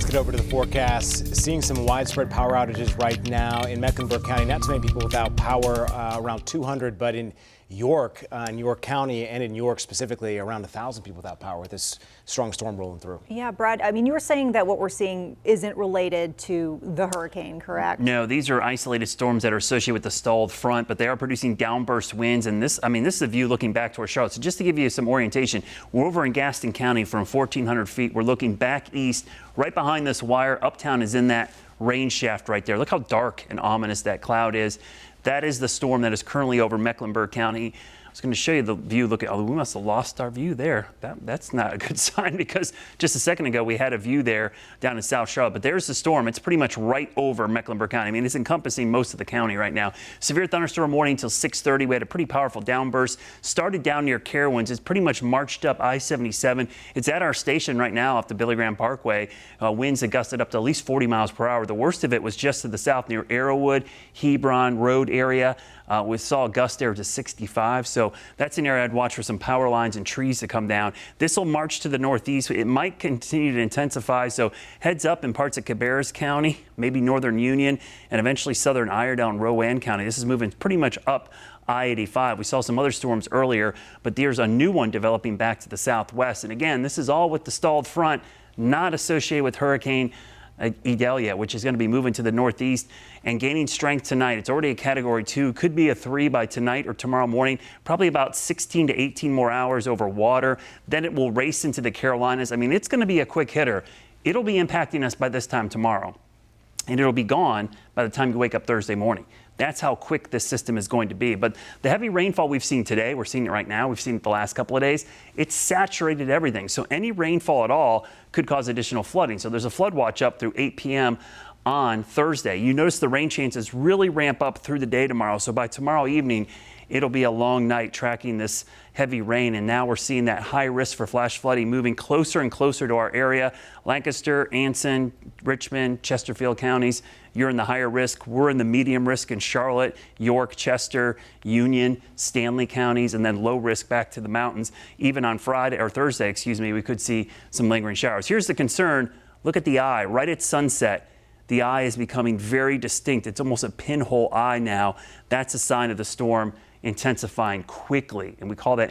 get over to the forecast. Seeing some widespread power outages right now in Mecklenburg County. Not too many people without power, around 200, but in York County and in York specifically, around 1,000 people without power with this strong storm rolling through. Yeah, Brad, I mean, you were saying that what we're seeing isn't related to the hurricane, correct? No, these are isolated storms that are associated with the stalled front, but they are producing downburst winds. And this is a view looking back towards Charlotte. So just to give you some orientation, we're over in Gaston County from 1,400 feet. We're looking back east, right behind this wire. Uptown is in that rain shaft right there. Look how dark and ominous that cloud is. That is the storm that is currently over Mecklenburg County. I was going to show you the view. Look at, oh, we must have lost our view there. That's not a good sign because just a second ago we had a view there down in South Charlotte. But there's the storm. It's pretty much right over Mecklenburg County. I mean, it's encompassing most of the county right now. Severe thunderstorm warning until 6:30. We had a pretty powerful downburst. Started down near Carowinds. It's pretty much marched up I-77. It's at our station right now off the Billy Graham Parkway. Winds that gusted up to at least 40 miles per hour. The worst of it was just to the south near Arrowwood, Hebron Road area. We saw a gust there to 65, so that's an area I'd watch for some power lines and trees to come down. This will march to the northeast. It might continue to intensify, so heads up in parts of Cabarrus County, maybe northern Union, and eventually southern Iredell, Rowan County. This is moving pretty much up I-85. We saw some other storms earlier, but there's a new one developing back to the southwest. And again, this is all with the stalled front, not associated with Hurricane Idalia, which is going to be moving to the northeast and gaining strength tonight. It's already a category 2, could be a 3 by tonight or tomorrow morning, probably about 16 to 18 more hours over water. Then it will race into the Carolinas. I mean, it's going to be a quick hitter. It'll be impacting us by this time tomorrow, and it'll be gone by the time you wake up Thursday morning. That's how quick this system is going to be. But the heavy rainfall we've seen today, we're seeing it right now, we've seen it the last couple of days, it's saturated everything. So any rainfall at all could cause additional flooding. So there's a flood watch up through 8 p.m. on Thursday. You notice the rain chances really ramp up through the day tomorrow. So by tomorrow evening, it'll be a long night tracking this heavy rain, and now we're seeing that high risk for flash flooding moving closer and closer to our area. Lancaster, Anson, Richmond, Chesterfield counties, you're in the higher risk. We're in the medium risk in Charlotte, York, Chester, Union, Stanley counties, and then low risk back to the mountains. Even on Friday or Thursday, we could see some lingering showers. Here's the concern. Look at the eye right at sunset. The eye is becoming very distinct. It's almost a pinhole eye now. That's a sign of the storm intensifying quickly, and we call that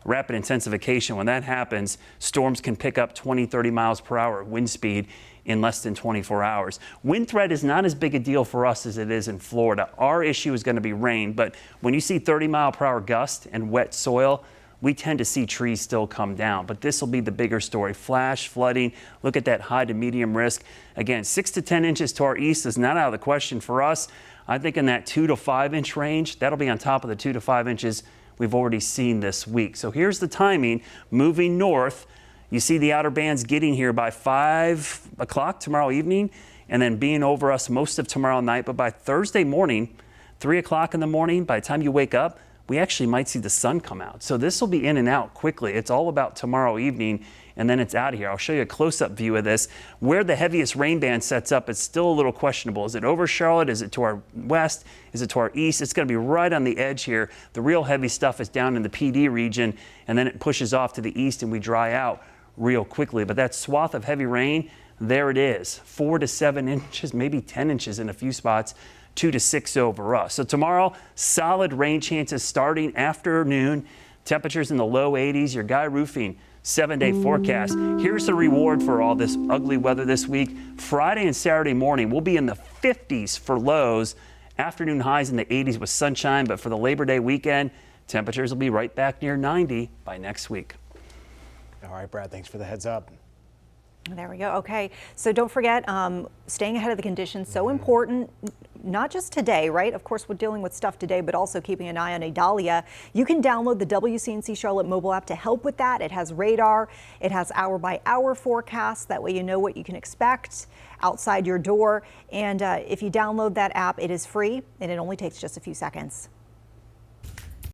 rapid intensification. When that happens, storms can pick up 20, 30 miles per hour wind speed in less than 24 hours. Wind threat is not as big a deal for us as it is in Florida. Our issue is going to be rain, but when you see 30 mile per hour gust and wet soil, we tend to see trees still come down. But this will be the bigger story. Flash flooding. Look at that high to medium risk. Again, 6 to 10 inches to our east is not out of the question for us. I think in that 2 to 5 inch range, that'll be on top of the 2 to 5 inches we've already seen this week. So here's the timing. Moving north, you see the outer bands getting here by 5 o'clock tomorrow evening and then being over us most of tomorrow night. But by Thursday morning, 3 o'clock in the morning, by the time you wake up, we actually might see the sun come out. So this will be in and out quickly. It's all about tomorrow evening, and then it's out of here. I'll show you a close-up view of this. Where the heaviest rain band sets up, it's still a little questionable. Is it over Charlotte? Is it to our west? Is it to our east? It's going to be right on the edge here. The real heavy stuff is down in the PD region, and then it pushes off to the east, and we dry out real quickly. But that swath of heavy rain, there it is. 4 to 7 inches, maybe 10 inches in a few spots. 2 to 6 over us. So tomorrow, solid rain chances starting afternoon. Temperatures in the low 80s. Your Guy Roofing 7-day forecast. Here's the reward for all this ugly weather this week. Friday and Saturday morning, we'll be in the 50s for lows. Afternoon highs in the 80s with sunshine. But for the Labor Day weekend, temperatures will be right back near 90 by next week. All right, Brad, thanks for the heads up. There we go. Okay, so don't forget, staying ahead of the conditions, so important, not just today, right? Of course, we're dealing with stuff today, but also keeping an eye on Idalia. You can download the WCNC Charlotte mobile app to help with that. It has radar. It has hour-by-hour forecasts. That way you know what you can expect outside your door. And if you download that app, it is free, and it only takes just a few seconds.